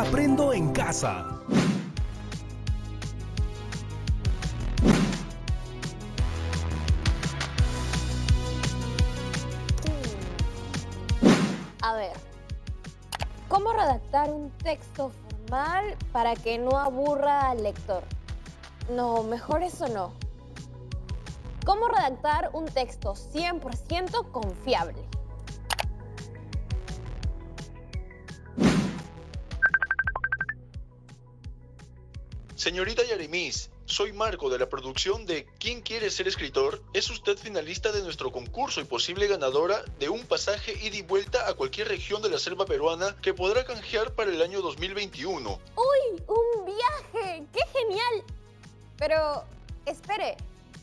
Aprendo en casa. A ver, ¿cómo redactar un texto formal para que no aburra al lector? No, mejor eso no. ¿Cómo redactar un texto 100% confiable? Señorita Yaremis, soy Marco de la producción de ¿Quién quiere ser escritor? ¿Es usted finalista de nuestro concurso y posible ganadora de un pasaje ida y vuelta a cualquier región de la selva peruana que podrá canjear para el año 2021? ¡Uy! ¡Un viaje! ¡Qué genial! Pero, espere,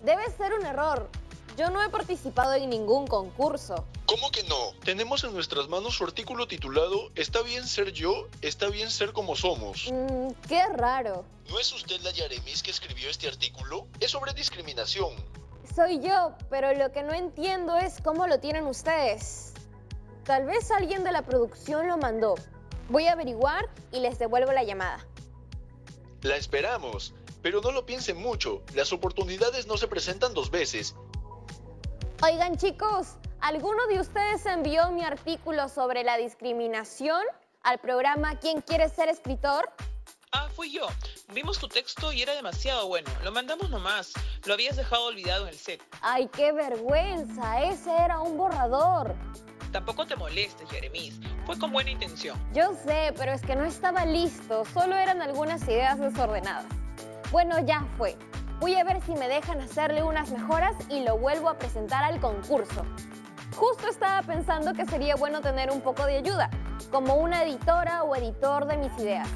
debe ser un error. Yo no he participado en ningún concurso. ¿Cómo que no? Tenemos en nuestras manos su artículo titulado ¿Está bien ser yo? ¿Está bien ser como somos? Qué raro. ¿No es usted la Yaremis que escribió este artículo? Es sobre discriminación. Soy yo, pero lo que no entiendo es cómo lo tienen ustedes. Tal vez alguien de la producción lo mandó. Voy a averiguar y les devuelvo la llamada. La esperamos, pero no lo piensen mucho. Las oportunidades no se presentan dos veces. Oigan, chicos, ¿alguno de ustedes envió mi artículo sobre la discriminación al programa ¿Quién quiere ser escritor? Ah, fui yo. Vimos tu texto y era demasiado bueno. Lo mandamos nomás. Lo habías dejado olvidado en el set. ¡Ay, qué vergüenza! Ese era un borrador. Tampoco te molestes, Yaremis. Fue con buena intención. Yo sé, pero es que no estaba listo. Solo eran algunas ideas desordenadas. Bueno, ya fue. Voy a ver si me dejan hacerle unas mejoras y lo vuelvo a presentar al concurso. Justo estaba pensando que sería bueno tener un poco de ayuda, como una editora o editor de mis ideas.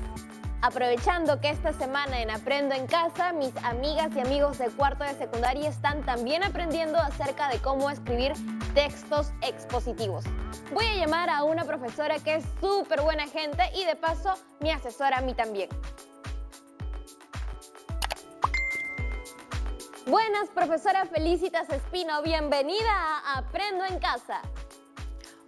Aprovechando que esta semana en Aprendo en Casa, mis amigas y amigos de cuarto de secundaria están también aprendiendo acerca de cómo escribir textos expositivos. Voy a llamar a una profesora que es súper buena gente y de paso me asesora a mí también. Buenas, profesora Felicitas Espino, bienvenida a Aprendo en Casa.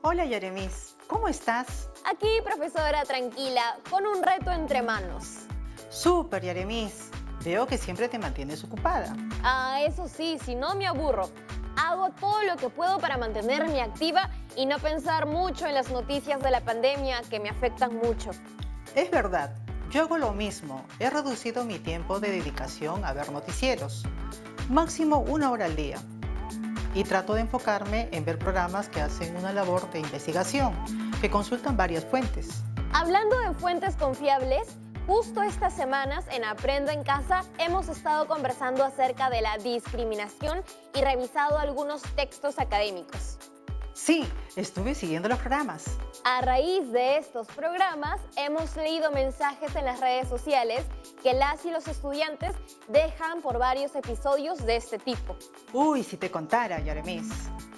Hola Yaremis, ¿cómo estás? Aquí, profesora, tranquila, con un reto entre manos. Súper Yaremis, veo que siempre te mantienes ocupada. Ah, eso sí, si no me aburro. Hago todo lo que puedo para mantenerme activa y no pensar mucho en las noticias de la pandemia que me afectan mucho. Es verdad, yo hago lo mismo. He reducido mi tiempo de dedicación a ver noticieros. Máximo 1 hora al día. Y trato de enfocarme en ver programas que hacen una labor de investigación, que consultan varias fuentes. Hablando de fuentes confiables, justo estas semanas en Aprendo en Casa hemos estado conversando acerca de la discriminación y revisado algunos textos académicos. Sí, estuve siguiendo los programas. A raíz de estos programas, hemos leído mensajes en las redes sociales que las y los estudiantes dejan por varios episodios de este tipo. Uy, si te contara, Yaremis,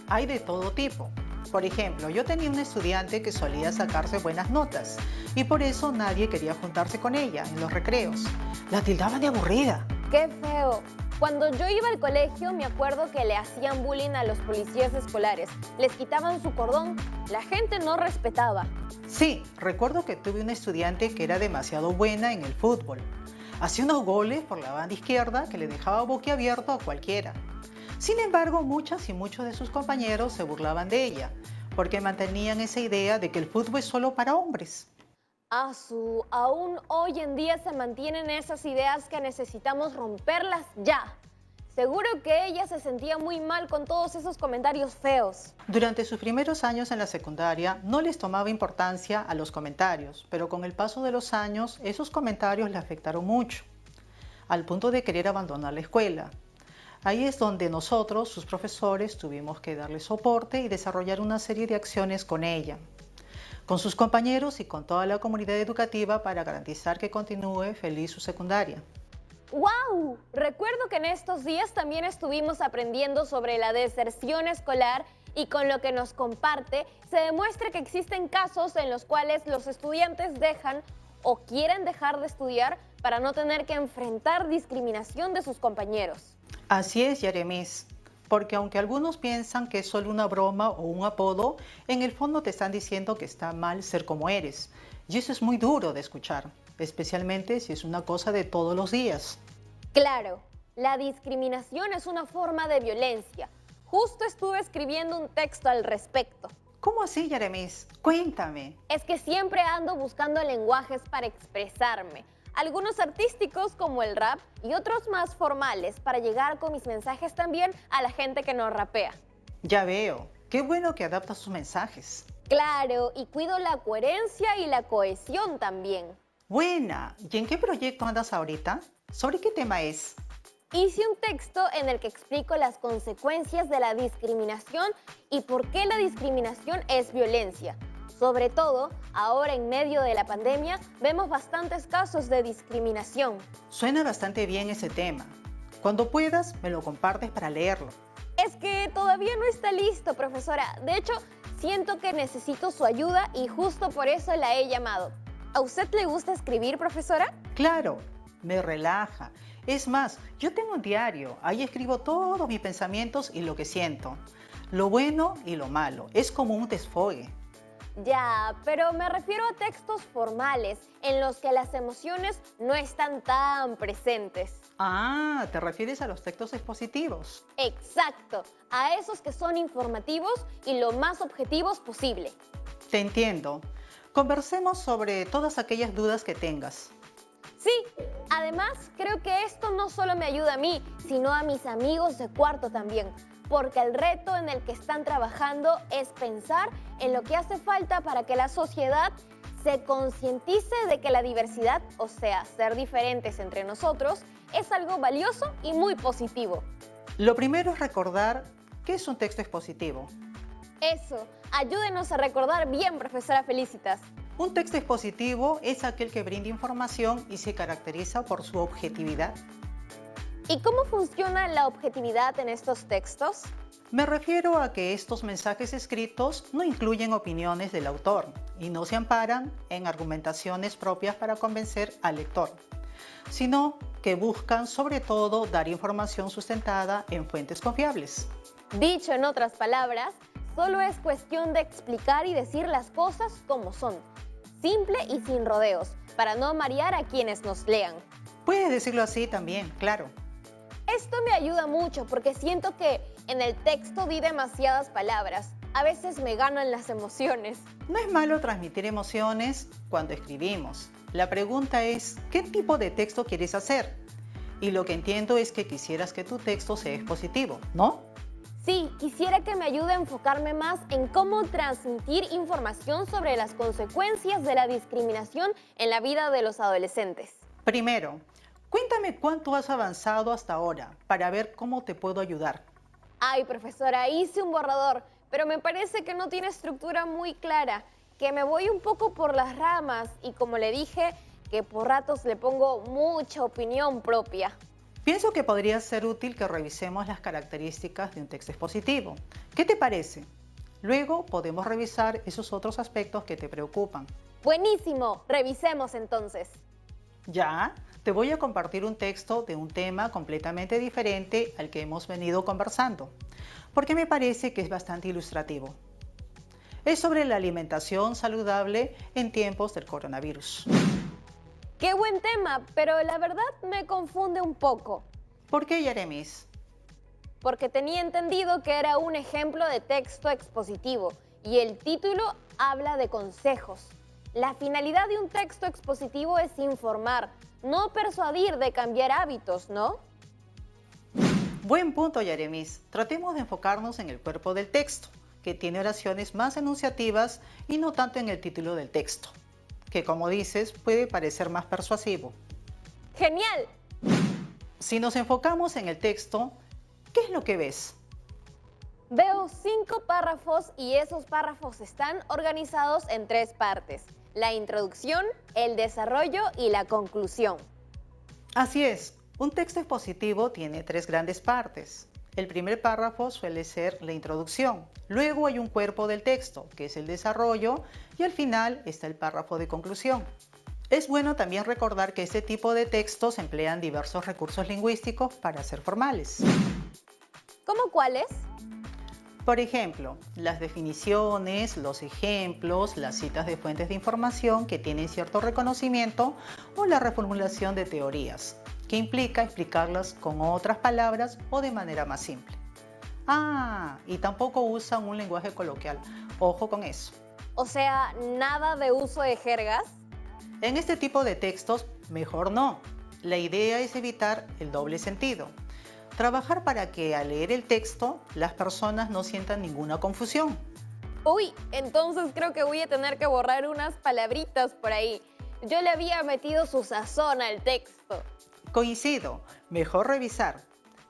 hay de todo tipo. Por ejemplo, yo tenía un estudiante que solía sacarse buenas notas y por eso nadie quería juntarse con ella en los recreos. La tildaban de aburrida. ¡Qué feo! Cuando yo iba al colegio me acuerdo que le hacían bullying a los policías escolares. Les quitaban su cordón. La gente no respetaba. Sí, recuerdo que tuve una estudiante que era demasiado buena en el fútbol. Hacía unos goles por la banda izquierda que le dejaba boquiabierto a cualquiera. Sin embargo, muchas y muchos de sus compañeros se burlaban de ella, porque mantenían esa idea de que el fútbol es solo para hombres. Aún hoy en día se mantienen esas ideas que necesitamos romperlas ya. Seguro que ella se sentía muy mal con todos esos comentarios feos. Durante sus primeros años en la secundaria no les tomaba importancia a los comentarios, pero con el paso de los años esos comentarios le afectaron mucho, al punto de querer abandonar la escuela. Ahí es donde nosotros, sus profesores, tuvimos que darle soporte y desarrollar una serie de acciones con ella, con sus compañeros y con toda la comunidad educativa para garantizar que continúe feliz su secundaria. ¡Wow! Recuerdo que en estos días también estuvimos aprendiendo sobre la deserción escolar y con lo que nos comparte se demuestra que existen casos en los cuales los estudiantes dejan o quieren dejar de estudiar para no tener que enfrentar discriminación de sus compañeros. Así es, Yaremis. porque aunque algunos piensan que es solo una broma o un apodo, en el fondo te están diciendo que está mal ser como eres. Y eso es muy duro de escuchar, especialmente si es una cosa de todos los días. Claro, la discriminación es una forma de violencia. Justo estuve escribiendo un texto al respecto. ¿Cómo así, Yaremis? Cuéntame. Es que siempre ando buscando lenguajes para expresarme. Algunos artísticos como el rap y otros más formales para llegar con mis mensajes también a la gente que no rapea. Ya veo. Qué bueno que adaptas tus mensajes. Claro, y cuido la coherencia y la cohesión también. Buena. ¿Y en qué proyecto andas ahorita? ¿Sobre qué tema es? Hice un texto en el que explico las consecuencias de la discriminación y por qué la discriminación es violencia. Sobre todo, ahora en medio de la pandemia, vemos bastantes casos de discriminación. Suena bastante bien ese tema. Cuando puedas, me lo compartes para leerlo. Es que todavía no está listo, profesora. De hecho, siento que necesito su ayuda y justo por eso la he llamado. ¿A usted le gusta escribir, profesora? Claro, me relaja. Es más, yo tengo un diario. Ahí escribo todos mis pensamientos y lo que siento. Lo bueno y lo malo. Es como un desfogue. Ya, pero me refiero a textos formales en los que las emociones no están tan presentes. Ah, ¿te refieres a los textos expositivos? Exacto, a esos que son informativos y lo más objetivos posible. Te entiendo. Conversemos sobre todas aquellas dudas que tengas. Sí, además creo que esto no solo me ayuda a mí, sino a mis amigos de cuarto también, porque el reto en el que están trabajando es pensar en lo que hace falta para que la sociedad se concientice de que la diversidad, o sea, ser diferentes entre nosotros, es algo valioso y muy positivo. Lo primero es recordar qué es un texto expositivo. Eso, ayúdenos a recordar bien, profesora Felicitas. Un texto expositivo es aquel que brinda información y se caracteriza por su objetividad. ¿Y cómo funciona la objetividad en estos textos? Me refiero a que estos mensajes escritos no incluyen opiniones del autor y no se amparan en argumentaciones propias para convencer al lector, sino que buscan sobre todo dar información sustentada en fuentes confiables. Dicho en otras palabras, solo es cuestión de explicar y decir las cosas como son, simple y sin rodeos, para no marear a quienes nos lean. Puedes decirlo así también, claro. Esto me ayuda mucho porque siento que en el texto di demasiadas palabras. A veces me ganan las emociones. No es malo transmitir emociones cuando escribimos. La pregunta es, ¿qué tipo de texto quieres hacer? Y lo que entiendo es que quisieras que tu texto sea expositivo, ¿no? Sí, quisiera que me ayude a enfocarme más en cómo transmitir información sobre las consecuencias de la discriminación en la vida de los adolescentes. Primero, cuéntame cuánto has avanzado hasta ahora para ver cómo te puedo ayudar. Ay, profesora, hice un borrador, pero me parece que no tiene estructura muy clara, que me voy un poco por las ramas y como le dije, que por ratos le pongo mucha opinión propia. Pienso que podría ser útil que revisemos las características de un texto expositivo. ¿Qué te parece? Luego podemos revisar esos otros aspectos que te preocupan. Buenísimo, revisemos entonces. Ya, te voy a compartir un texto de un tema completamente diferente al que hemos venido conversando, porque me parece que es bastante ilustrativo. Es sobre la alimentación saludable en tiempos del coronavirus. Qué buen tema, pero la verdad me confunde un poco. ¿Por qué, Yaremis? Porque tenía entendido que era un ejemplo de texto expositivo y el título habla de consejos. La finalidad de un texto expositivo es informar, no persuadir de cambiar hábitos, ¿no? Buen punto, Yaremis. Tratemos de enfocarnos en el cuerpo del texto, que tiene oraciones más enunciativas y no tanto en el título del texto, que como dices puede parecer más persuasivo. ¡Genial! Si nos enfocamos en el texto, ¿qué es lo que ves? Veo 5 párrafos y esos párrafos están organizados en 3 partes: la introducción, el desarrollo y la conclusión. Así es, un texto expositivo tiene 3 grandes partes. El primer párrafo suele ser la introducción, luego hay un cuerpo del texto, que es el desarrollo, y al final está el párrafo de conclusión. Es bueno también recordar que este tipo de textos emplean diversos recursos lingüísticos para ser formales. ¿Cómo cuáles? Por ejemplo, las definiciones, los ejemplos, las citas de fuentes de información que tienen cierto reconocimiento o la reformulación de teorías, que implica explicarlas con otras palabras o de manera más simple. Y tampoco usan un lenguaje coloquial. Ojo con eso. O sea, nada de uso de jergas. En este tipo de textos, mejor no. La idea es evitar el doble sentido. Trabajar para que al leer el texto las personas no sientan ninguna confusión. Uy, entonces creo que voy a tener que borrar unas palabritas por ahí. Yo le había metido su sazón al texto. Coincido, mejor revisar.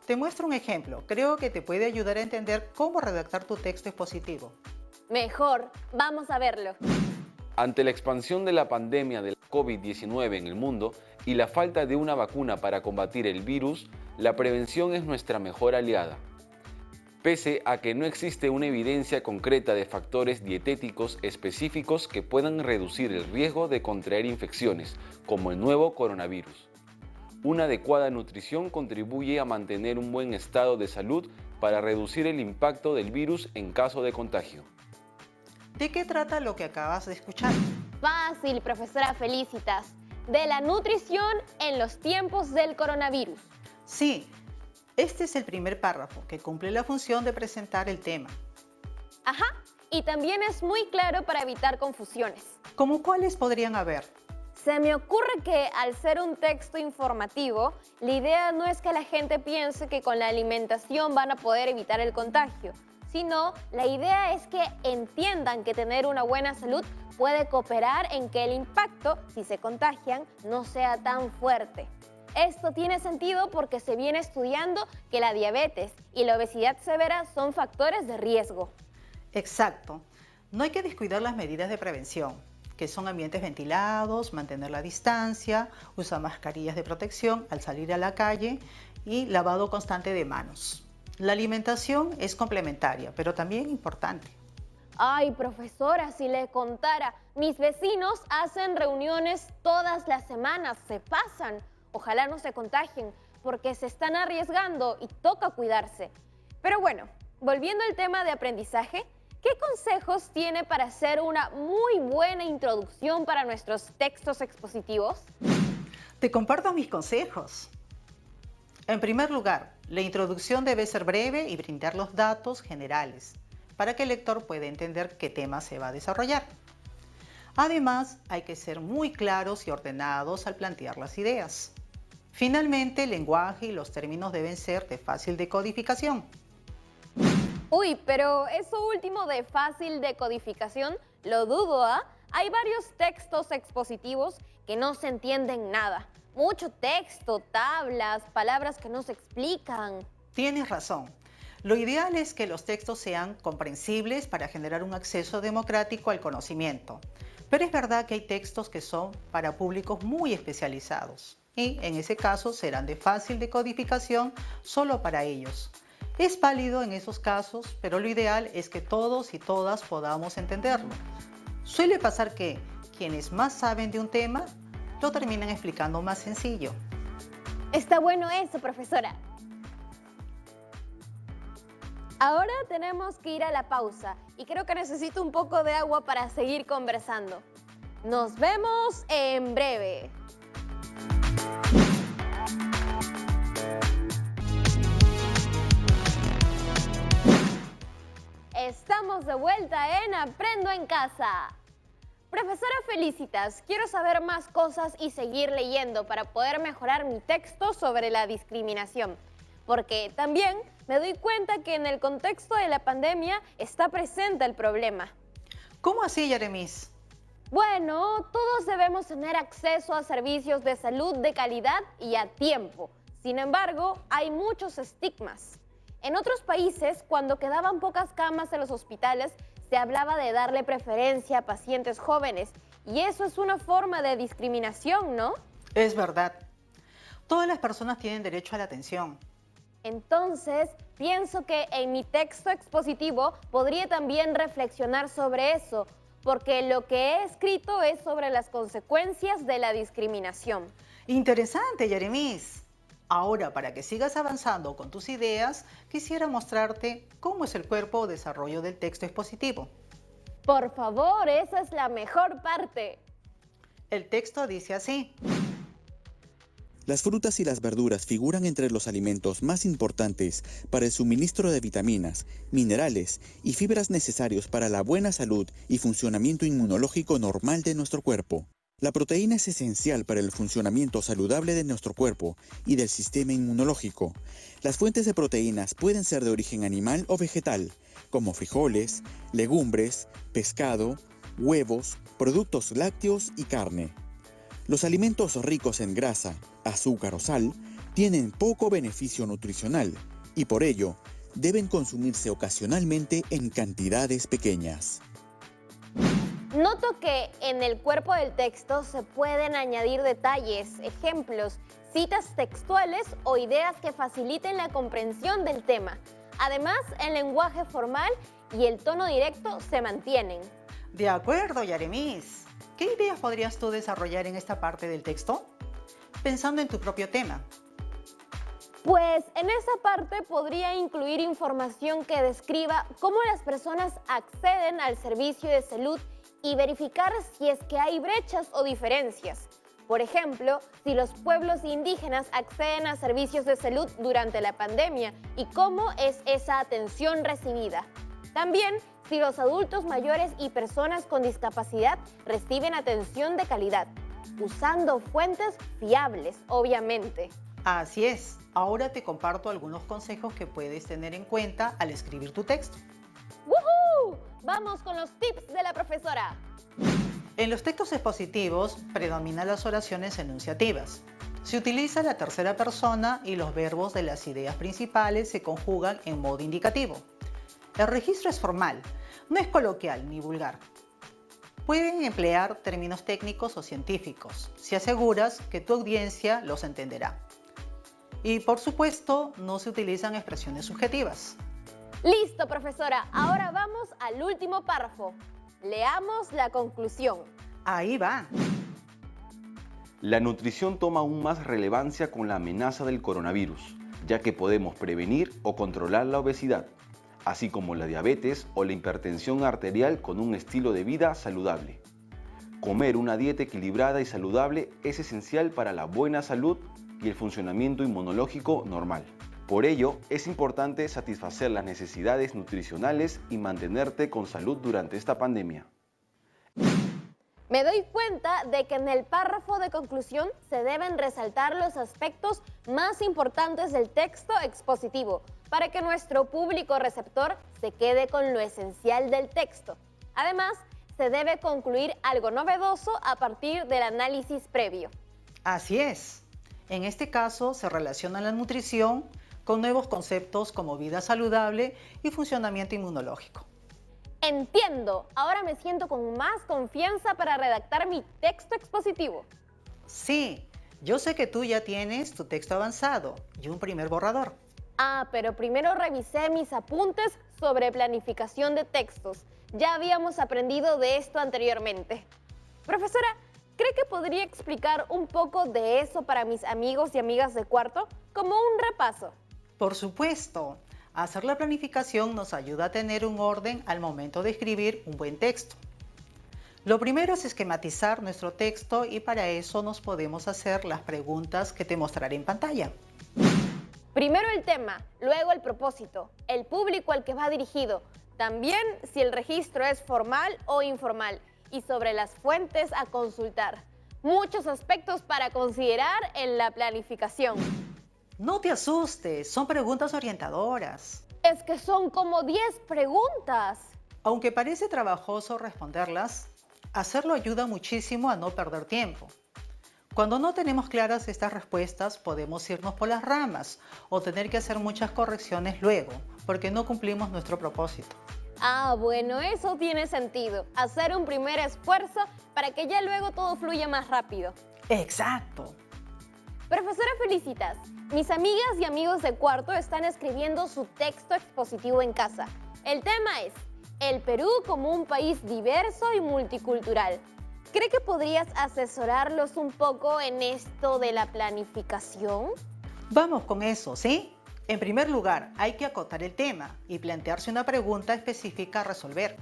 Te muestro un ejemplo, creo que te puede ayudar a entender cómo redactar tu texto expositivo. Mejor, vamos a verlo. Ante la expansión de la pandemia del COVID-19 en el mundo y la falta de una vacuna para combatir el virus, la prevención es nuestra mejor aliada. Pese a que no existe una evidencia concreta de factores dietéticos específicos que puedan reducir el riesgo de contraer infecciones, como el nuevo coronavirus. Una adecuada nutrición contribuye a mantener un buen estado de salud para reducir el impacto del virus en caso de contagio. ¿De qué trata lo que acabas de escuchar? Fácil, profesora Felicitas. De la nutrición en los tiempos del coronavirus. Sí, este es el primer párrafo que cumple la función de presentar el tema. Ajá, y también es muy claro para evitar confusiones. ¿Cómo cuáles podrían haber? Se me ocurre que al ser un texto informativo, la idea no es que la gente piense que con la alimentación van a poder evitar el contagio, sino la idea es que entiendan que tener una buena salud puede cooperar en que el impacto, si se contagian, no sea tan fuerte. Esto tiene sentido porque se viene estudiando que la diabetes y la obesidad severa son factores de riesgo. Exacto. No hay que descuidar las medidas de prevención, que son ambientes ventilados, mantener la distancia, usar mascarillas de protección al salir a la calle y lavado constante de manos. La alimentación es complementaria, pero también importante. Ay, profesora, si le contara, mis vecinos hacen reuniones todas las semanas, se pasan. Ojalá no se contagien, porque se están arriesgando y toca cuidarse. Pero bueno, volviendo al tema de aprendizaje, ¿qué consejos tiene para hacer una muy buena introducción para nuestros textos expositivos? Te comparto mis consejos. En primer lugar, la introducción debe ser breve y brindar los datos generales, para que el lector pueda entender qué tema se va a desarrollar. Además, hay que ser muy claros y ordenados al plantear las ideas. Finalmente, el lenguaje y los términos deben ser de fácil decodificación. Uy, pero eso último de fácil decodificación, lo dudo, ¿ah? Hay varios textos expositivos que no se entienden nada. Mucho texto, tablas, palabras que no se explican. Tienes razón. Lo ideal es que los textos sean comprensibles para generar un acceso democrático al conocimiento. Pero es verdad que hay textos que son para públicos muy especializados y en ese caso serán de fácil decodificación solo para ellos. Es válido en esos casos, pero lo ideal es que todos y todas podamos entenderlo. Suele pasar que quienes más saben de un tema lo terminan explicando más sencillo. Está bueno eso, profesora. Ahora tenemos que ir a la pausa y creo que necesito un poco de agua para seguir conversando. Nos vemos en breve. Estamos de vuelta en Aprendo en Casa. Profesora Felicitas, quiero saber más cosas y seguir leyendo para poder mejorar mi texto sobre la discriminación. Porque también me doy cuenta que en el contexto de la pandemia está presente el problema. ¿Cómo así, Yaremis? Bueno, todos debemos tener acceso a servicios de salud de calidad y a tiempo. Sin embargo, hay muchos estigmas. En otros países, cuando quedaban pocas camas en los hospitales, se hablaba de darle preferencia a pacientes jóvenes. Y eso es una forma de discriminación, ¿no? Es verdad. Todas las personas tienen derecho a la atención. Entonces, pienso que en mi texto expositivo podría también reflexionar sobre eso, porque lo que he escrito es sobre las consecuencias de la discriminación. Interesante, Yaremis. Ahora, para que sigas avanzando con tus ideas, quisiera mostrarte cómo es el cuerpo o desarrollo del texto expositivo. Por favor, esa es la mejor parte. El texto dice así. Las frutas y las verduras figuran entre los alimentos más importantes para el suministro de vitaminas, minerales y fibras necesarios para la buena salud y funcionamiento inmunológico normal de nuestro cuerpo. La proteína es esencial para el funcionamiento saludable de nuestro cuerpo y del sistema inmunológico. Las fuentes de proteínas pueden ser de origen animal o vegetal, como frijoles, legumbres, pescado, huevos, productos lácteos y carne. Los alimentos ricos en grasa, azúcar o sal tienen poco beneficio nutricional y por ello deben consumirse ocasionalmente en cantidades pequeñas. Noto que en el cuerpo del texto se pueden añadir detalles, ejemplos, citas textuales o ideas que faciliten la comprensión del tema. Además, el lenguaje formal y el tono directo se mantienen. De acuerdo, Yaremis. ¿Qué ideas podrías tú desarrollar en esta parte del texto? Pensando en tu propio tema. Pues en esa parte podría incluir información que describa cómo las personas acceden al servicio de salud y verificar si es que hay brechas o diferencias. Por ejemplo, si los pueblos indígenas acceden a servicios de salud durante la pandemia y cómo es esa atención recibida. También si los adultos mayores y personas con discapacidad reciben atención de calidad, usando fuentes fiables, obviamente. Así es. Ahora te comparto algunos consejos que puedes tener en cuenta al escribir tu texto. ¡Woohoo! Vamos con los tips de la profesora. En los textos expositivos predominan las oraciones enunciativas. Se utiliza la tercera persona y los verbos de las ideas principales se conjugan en modo indicativo. El registro es formal, no es coloquial ni vulgar. Pueden emplear términos técnicos o científicos, si aseguras que tu audiencia los entenderá. Y por supuesto, no se utilizan expresiones subjetivas. Listo, profesora. Ahora vamos al último párrafo. Leamos la conclusión. Ahí va. La nutrición toma aún más relevancia con la amenaza del coronavirus, ya que podemos prevenir o controlar la obesidad, así como la diabetes o la hipertensión arterial con un estilo de vida saludable. Comer una dieta equilibrada y saludable es esencial para la buena salud y el funcionamiento inmunológico normal. Por ello, es importante satisfacer las necesidades nutricionales y mantenerte con salud durante esta pandemia. Me doy cuenta de que en el párrafo de conclusión se deben resaltar los aspectos más importantes del texto expositivo para que nuestro público receptor se quede con lo esencial del texto. Además, se debe concluir algo novedoso a partir del análisis previo. Así es. En este caso se relaciona la nutrición con nuevos conceptos como vida saludable y funcionamiento inmunológico. Entiendo. Ahora me siento con más confianza para redactar mi texto expositivo. Sí, yo sé que tú ya tienes tu texto avanzado y un primer borrador. Pero primero revisé mis apuntes sobre planificación de textos. Ya habíamos aprendido de esto anteriormente. Profesora, ¿cree que podría explicar un poco de eso para mis amigos y amigas de cuarto? Como un repaso. Por supuesto. Hacer la planificación nos ayuda a tener un orden al momento de escribir un buen texto. Lo primero es esquematizar nuestro texto y para eso nos podemos hacer las preguntas que te mostraré en pantalla. Primero el tema, luego el propósito, el público al que va dirigido, también si el registro es formal o informal y sobre las fuentes a consultar. Muchos aspectos para considerar en la planificación. No te asustes, son preguntas orientadoras. Es que son como 10 preguntas. Aunque parece trabajoso responderlas, hacerlo ayuda muchísimo a no perder tiempo. Cuando no tenemos claras estas respuestas, podemos irnos por las ramas o tener que hacer muchas correcciones luego, porque no cumplimos nuestro propósito. Bueno, eso tiene sentido. Hacer un primer esfuerzo para que ya luego todo fluya más rápido. Exacto. Profesora Felicitas, mis amigas y amigos de cuarto están escribiendo su texto expositivo en casa. El tema es el Perú como un país diverso y multicultural. ¿Cree que podrías asesorarlos un poco en esto de la planificación? Vamos con eso, ¿sí? En primer lugar, hay que acotar el tema y plantearse una pregunta específica a resolver.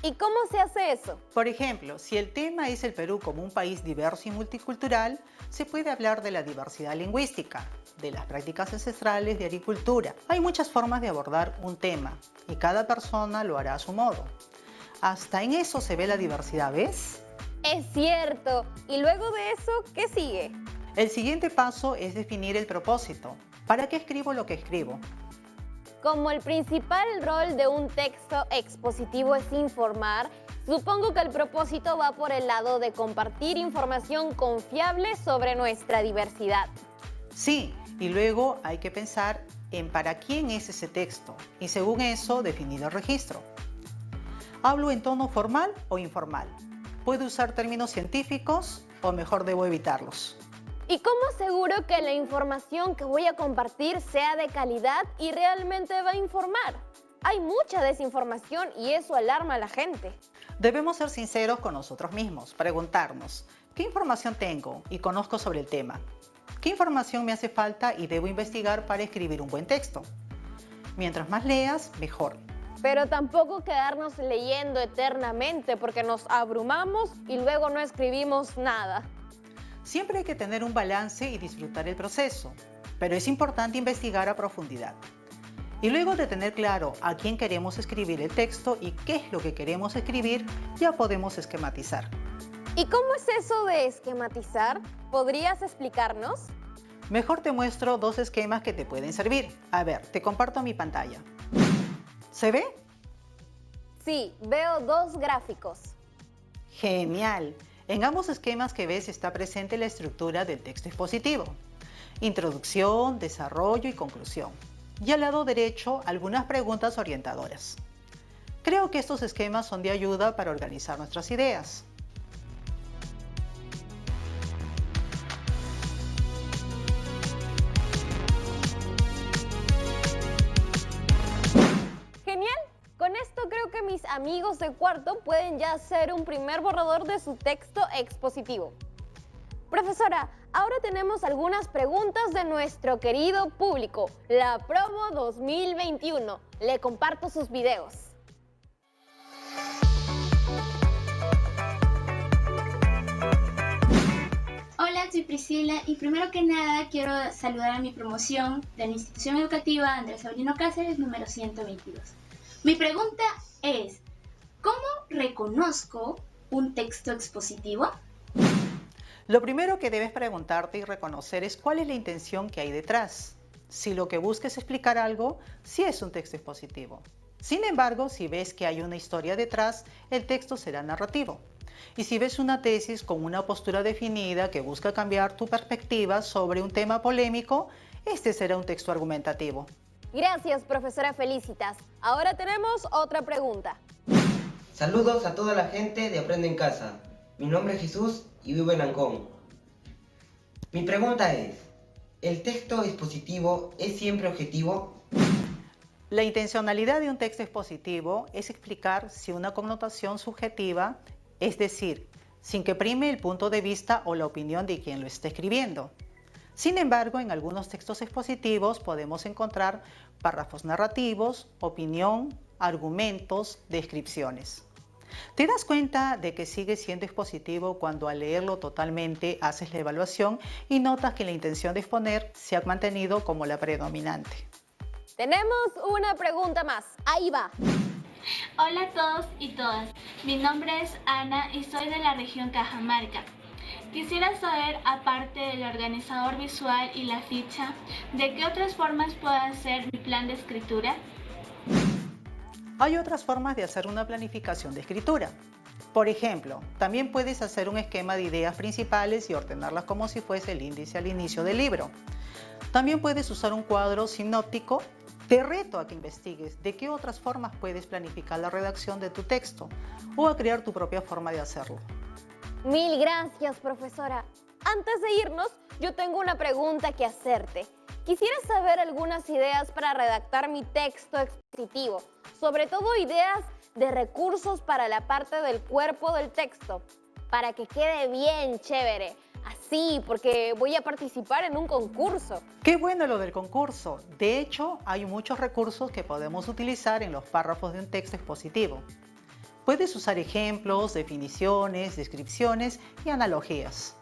¿Y cómo se hace eso? Por ejemplo, si el tema es el Perú como un país diverso y multicultural, se puede hablar de la diversidad lingüística, de las prácticas ancestrales de agricultura. Hay muchas formas de abordar un tema y cada persona lo hará a su modo. Hasta en eso se ve la diversidad, ¿ves? Es cierto. ¿Y luego de eso, qué sigue? El siguiente paso es definir el propósito. ¿Para qué escribo lo que escribo? Como el principal rol de un texto expositivo es informar, supongo que el propósito va por el lado de compartir información confiable sobre nuestra diversidad. Sí, y luego hay que pensar en para quién es ese texto y según eso definir el registro. ¿Hablo en tono formal o informal? ¿Puedo usar términos científicos o mejor debo evitarlos? ¿Y cómo aseguro que la información que voy a compartir sea de calidad y realmente va a informar? Hay mucha desinformación y eso alarma a la gente. Debemos ser sinceros con nosotros mismos, preguntarnos, ¿qué información tengo y conozco sobre el tema? ¿Qué información me hace falta y debo investigar para escribir un buen texto? Mientras más leas, mejor. Pero tampoco quedarnos leyendo eternamente porque nos abrumamos y luego no escribimos nada. Siempre hay que tener un balance y disfrutar el proceso, pero es importante investigar a profundidad. Y luego de tener claro a quién queremos escribir el texto y qué es lo que queremos escribir, ya podemos esquematizar. ¿Y cómo es eso de esquematizar? ¿Podrías explicarnos? Mejor te muestro dos esquemas que te pueden servir. A ver, te comparto mi pantalla. ¿Se ve? Sí, veo dos gráficos. Genial. En ambos esquemas que ves está presente la estructura del texto expositivo. Introducción, desarrollo y conclusión. Y al lado derecho, algunas preguntas orientadoras. Creo que estos esquemas son de ayuda para organizar nuestras ideas. Genial. Con esto creo que mis amigos de cuarto pueden ya hacer un primer borrador de su texto expositivo. Profesora, ahora tenemos algunas preguntas de nuestro querido público, la Promo 2021. Le comparto sus videos. Hola, soy Priscila y primero que nada quiero saludar a mi promoción de la institución educativa Andrés Sabrino Cáceres número 122. Mi pregunta es, ¿cómo reconozco un texto expositivo? Lo primero que debes preguntarte y reconocer es cuál es la intención que hay detrás. Si lo que busques explicar algo, sí es un texto expositivo. Sin embargo, si ves que hay una historia detrás, el texto será narrativo. Y si ves una tesis con una postura definida que busca cambiar tu perspectiva sobre un tema polémico, este será un texto argumentativo. Gracias, profesora Felicitas. Ahora tenemos otra pregunta. Saludos a toda la gente de Aprende en Casa. Mi nombre es Jesús y vivo en Ancón. Mi pregunta es, ¿el texto expositivo es siempre objetivo? La intencionalidad de un texto expositivo es explicar si una connotación subjetiva, es decir, sin que prime el punto de vista o la opinión de quien lo esté escribiendo. Sin embargo, en algunos textos expositivos podemos encontrar párrafos narrativos, opinión, argumentos, descripciones. ¿Te das cuenta de que sigue siendo expositivo cuando al leerlo totalmente haces la evaluación y notas que la intención de exponer se ha mantenido como la predominante? Tenemos una pregunta más. Ahí va. Hola a todos y todas. Mi nombre es Ana y soy de la región Cajamarca. Quisiera saber, aparte del organizador visual y la ficha, ¿de qué otras formas puedo hacer mi plan de escritura? Hay otras formas de hacer una planificación de escritura. Por ejemplo, también puedes hacer un esquema de ideas principales y ordenarlas como si fuese el índice al inicio del libro. También puedes usar un cuadro sinóptico. Te reto a que investigues de qué otras formas puedes planificar la redacción de tu texto o a crear tu propia forma de hacerlo. Mil gracias, profesora. Antes de irnos, yo tengo una pregunta que hacerte. Quisiera saber algunas ideas para redactar mi texto expositivo, sobre todo ideas de recursos para la parte del cuerpo del texto, para que quede bien chévere. Así, porque voy a participar en un concurso. Qué bueno lo del concurso. De hecho, hay muchos recursos que podemos utilizar en los párrafos de un texto expositivo. Puedes usar ejemplos, definiciones, descripciones y analogías.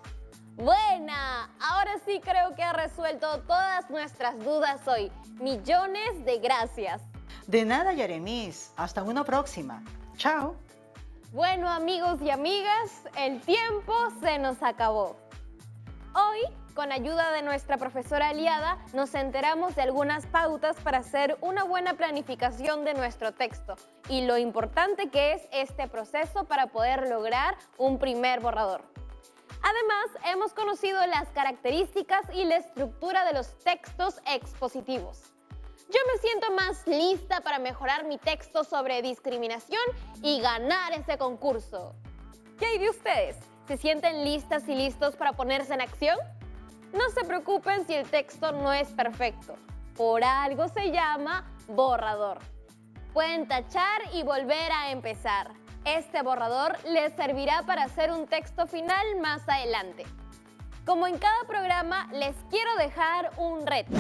Buena, ahora sí creo que he resuelto todas nuestras dudas hoy. Millones de gracias. De nada, Yaremis. Hasta una próxima. Chao. Bueno, amigos y amigas, el tiempo se nos acabó. Hoy, con ayuda de nuestra profesora aliada, nos enteramos de algunas pautas para hacer una buena planificación de nuestro texto y lo importante que es este proceso para poder lograr un primer borrador. Además, hemos conocido las características y la estructura de los textos expositivos. Yo me siento más lista para mejorar mi texto sobre discriminación y ganar ese concurso. ¿Qué hay de ustedes? ¿Se sienten listas y listos para ponerse en acción? No se preocupen si el texto no es perfecto. Por algo se llama borrador. Pueden tachar y volver a empezar. Este borrador les servirá para hacer un texto final más adelante. Como en cada programa, les quiero dejar un reto.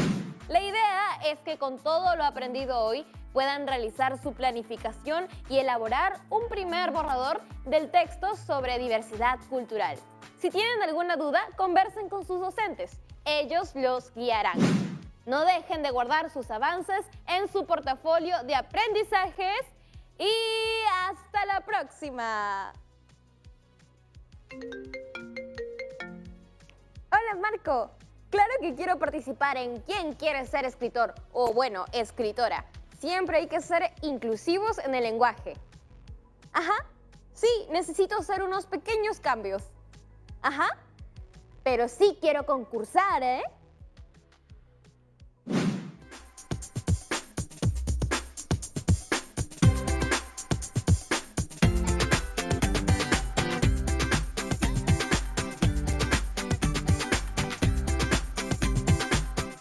La idea es que con todo lo aprendido hoy puedan realizar su planificación y elaborar un primer borrador del texto sobre diversidad cultural. Si tienen alguna duda, conversen con sus docentes. Ellos los guiarán. No dejen de guardar sus avances en su portafolio de aprendizajes y hasta la próxima. Hola, Marco. Claro que quiero participar en ¿Quién quiere ser escritor? O bueno, escritora. Siempre hay que ser inclusivos en el lenguaje. Ajá, sí, necesito hacer unos pequeños cambios. Ajá, pero sí quiero concursar, ¿eh?